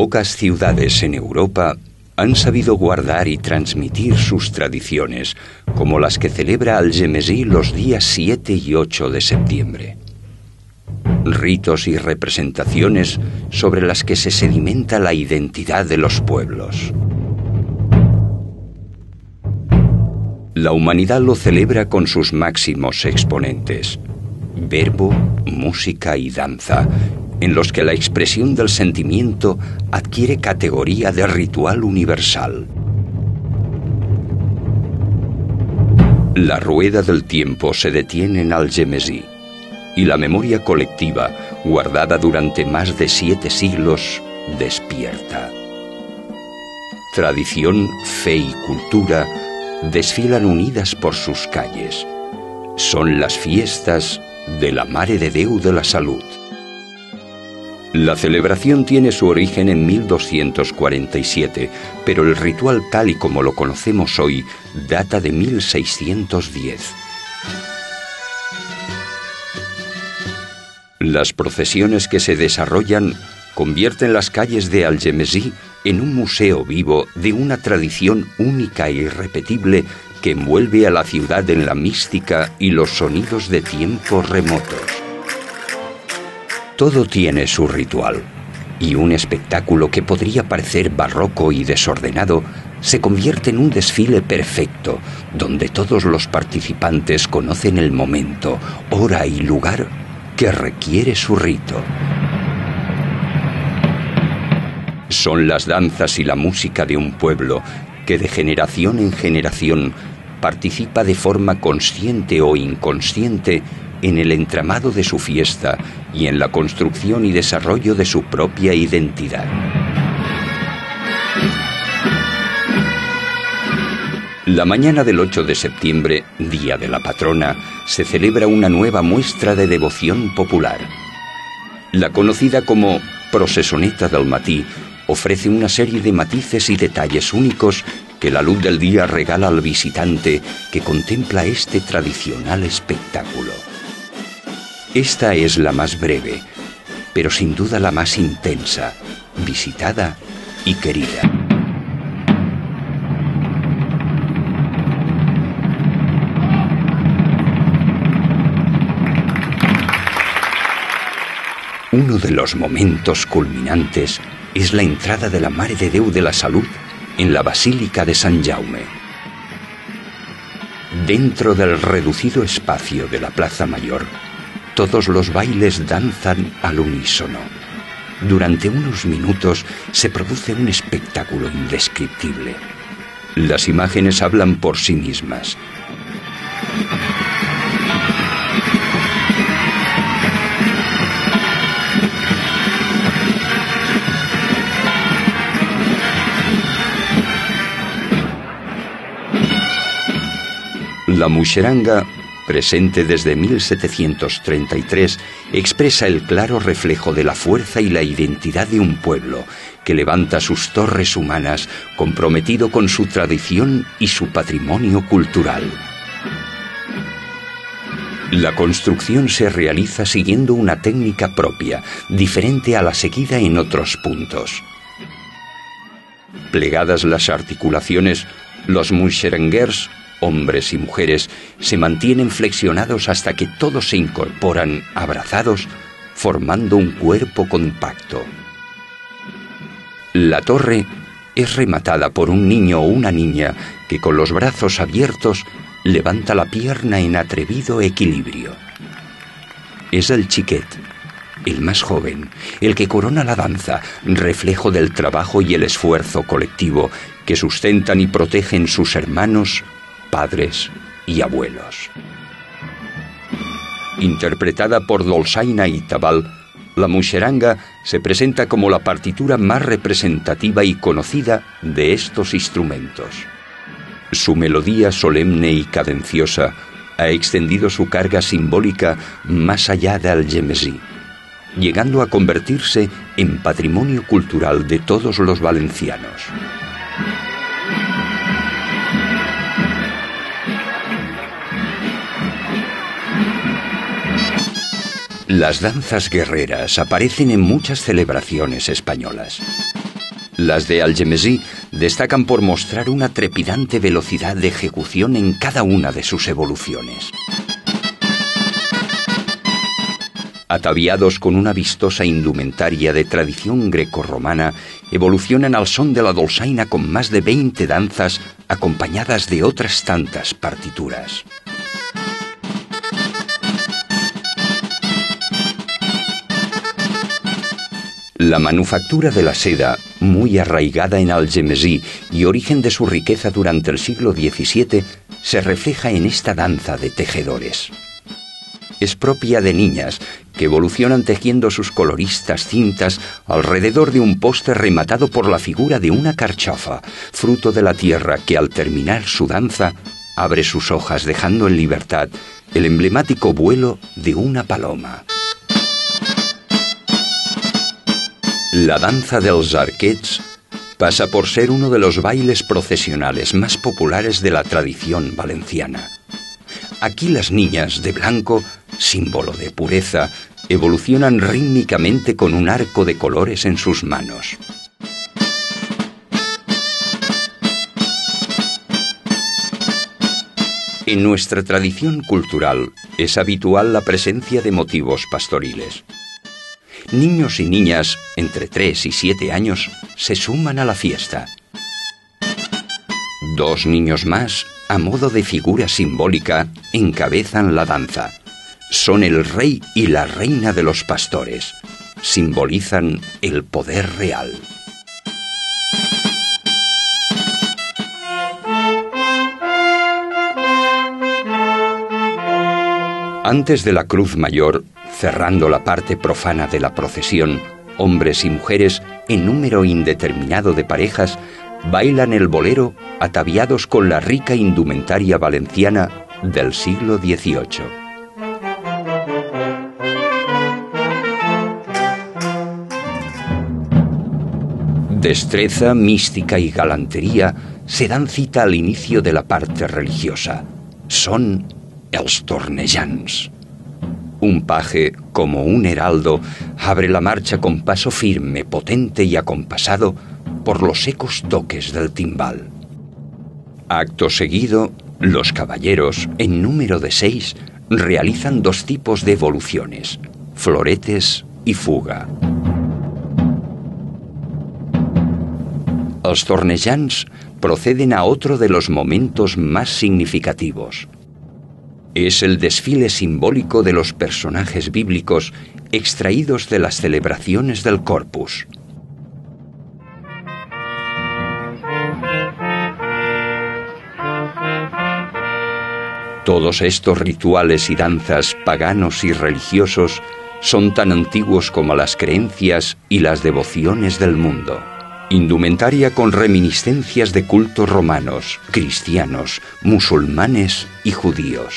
Pocas ciudades en Europa han sabido guardar y transmitir sus tradiciones, como las que celebra Algemesí los días 7 y 8 de septiembre. Ritos y representaciones sobre las que se sedimenta la identidad de los pueblos. La humanidad lo celebra con sus máximos exponentes: verbo, música y danza, en los que la expresión del sentimiento adquiere categoría de ritual universal. La rueda del tiempo se detiene en Algemesí y la memoria colectiva, guardada durante más de 7 siglos, despierta. Tradición, fe y cultura desfilan unidas por sus calles. Son las fiestas de la Mare de Déu de la Salud. La celebración tiene su origen en 1247, pero el ritual tal y como lo conocemos hoy data de 1610. Las procesiones que se desarrollan convierten las calles de Algemesí en un museo vivo de una tradición única e irrepetible que envuelve a la ciudad en la mística y los sonidos de tiempos remotos. Todo tiene su ritual, y un espectáculo que podría parecer barroco y desordenado se convierte en un desfile perfecto, donde todos los participantes conocen el momento, hora y lugar que requiere su rito. Son las danzas y la música de un pueblo que de generación en generación participa de forma consciente o inconsciente en el entramado de su fiesta y en la construcción y desarrollo de su propia identidad. La mañana del 8 de septiembre, día de la patrona, se celebra una nueva muestra de devoción popular. La conocida como Procesoneta del Matí ofrece una serie de matices y detalles únicos que la luz del día regala al visitante que contempla este tradicional espectáculo. Esta es la más breve, pero sin duda la más intensa, visitada y querida. Uno de los momentos culminantes es la entrada de la Mare de Déu de la Salud en la Basílica de Sant Jaume. Dentro del reducido espacio de la Plaza Mayor, todos los bailes danzan al unísono. Durante unos minutos se produce un espectáculo indescriptible. Las imágenes hablan por sí mismas. La muixeranga, presente desde 1733, expresa el claro reflejo de la fuerza y la identidad de un pueblo que levanta sus torres humanas comprometido con su tradición y su patrimonio cultural. La construcción se realiza siguiendo una técnica propia, diferente a la seguida en otros puntos. Plegadas las articulaciones, los muixeranguers, hombres y mujeres, se mantienen flexionados hasta que todos se incorporan abrazados, formando un cuerpo compacto. La torre es rematada por un niño o una niña que con los brazos abiertos levanta la pierna en atrevido equilibrio. Es el xiquet, el más joven, el que corona la danza, reflejo del trabajo y el esfuerzo colectivo que sustentan y protegen sus hermanos, padres y abuelos. Interpretada por Dolçaina i Tabal, la muixeranga se presenta como la partitura más representativa y conocida de estos instrumentos. Su melodía solemne y cadenciosa ha extendido su carga simbólica más allá de Algemesí, llegando a convertirse en patrimonio cultural de todos los valencianos. Las danzas guerreras aparecen en muchas celebraciones españolas. Las de Algemesí destacan por mostrar una trepidante velocidad de ejecución en cada una de sus evoluciones. Ataviados con una vistosa indumentaria de tradición grecorromana, evolucionan al son de la dolçaina con más de 20 danzas acompañadas de otras tantas partituras. La manufactura de la seda, muy arraigada en Algemesí y origen de su riqueza durante el siglo XVII, se refleja en esta danza de tejedores. Es propia de niñas que evolucionan tejiendo sus coloristas cintas alrededor de un poste rematado por la figura de una carchofa, fruto de la tierra que al terminar su danza abre sus hojas dejando en libertad el emblemático vuelo de una paloma. La danza dels arquets pasa por ser uno de los bailes procesionales más populares de la tradición valenciana. Aquí las niñas de blanco, símbolo de pureza, evolucionan rítmicamente con un arco de colores en sus manos. En nuestra tradición cultural es habitual la presencia de motivos pastoriles. Niños y niñas entre 3 y 7 años se suman a la fiesta. 2 niños más, a modo de figura simbólica, encabezan la danza. Son el rey y la reina de los pastores. Simbolizan el poder real. Antes de la cruz mayor, cerrando la parte profana de la procesión, hombres y mujeres, en número indeterminado de parejas, bailan el bolero ataviados con la rica indumentaria valenciana del siglo XVIII. Destreza, mística y galantería se dan cita al inicio de la parte religiosa. Son els tornejans. Un paje, como un heraldo, abre la marcha con paso firme, potente y acompasado por los secos toques del timbal. Acto seguido, los caballeros, en número de 6, realizan 2 tipos de evoluciones, floretes y fuga. Els tornejans proceden a otro de los momentos más significativos. Es el desfile simbólico de los personajes bíblicos extraídos de las celebraciones del Corpus. Todos estos rituales y danzas paganos y religiosos son tan antiguos como las creencias y las devociones del mundo. Indumentaria con reminiscencias de cultos romanos, cristianos, musulmanes y judíos.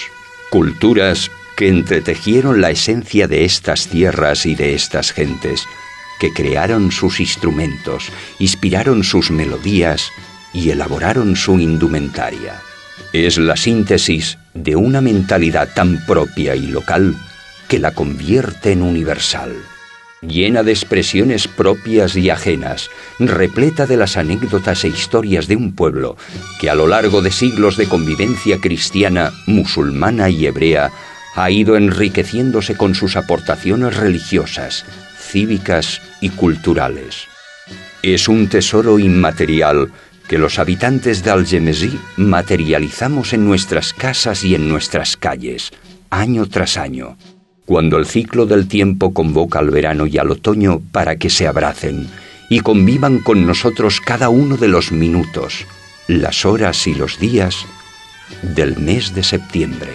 Culturas que entretejieron la esencia de estas tierras y de estas gentes, que crearon sus instrumentos, inspiraron sus melodías y elaboraron su indumentaria. Es la síntesis de una mentalidad tan propia y local que la convierte en universal. Llena de expresiones propias y ajenas, repleta de las anécdotas e historias de un pueblo que a lo largo de siglos de convivencia cristiana, musulmana y hebrea ha ido enriqueciéndose con sus aportaciones religiosas, cívicas y culturales. Es un tesoro inmaterial que los habitantes de Algemesí materializamos en nuestras casas y en nuestras calles, año tras año, cuando el ciclo del tiempo convoca al verano y al otoño para que se abracen y convivan con nosotros cada uno de los minutos, las horas y los días del mes de septiembre.